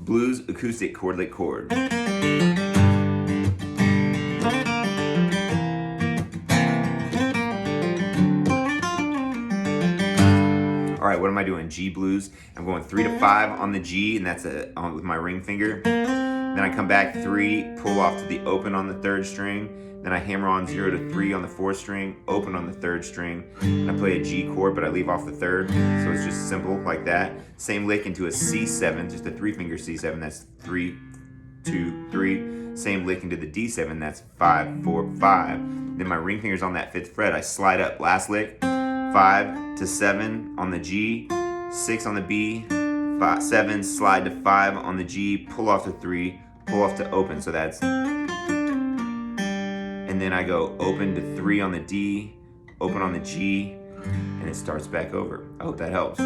blues acoustic chordlet chord. All right, what am I doing? G blues. I'm going 3 to 5 on the G, and that's with my ring finger. Then I come back 3, pull off to the open on the 3rd string. Then I hammer on 0 to 3 on the 4th string, open on the 3rd string, and I play a G chord, but I leave off the 3rd. So it's just simple like that. Same lick into a C7, just a 3-finger C7. That's 3, 2, 3. Same lick into the D7. That's 5, 4, 5. Then my ring finger's on that 5th fret. I slide up. Last lick. 5 to 7 on the G, 6 on the B, 5, 7, slide to 5 on the G, pull off to 3, pull off to open, so that's, and then I go open to 3 on the D, open on the G, and it starts back over. I hope that helps.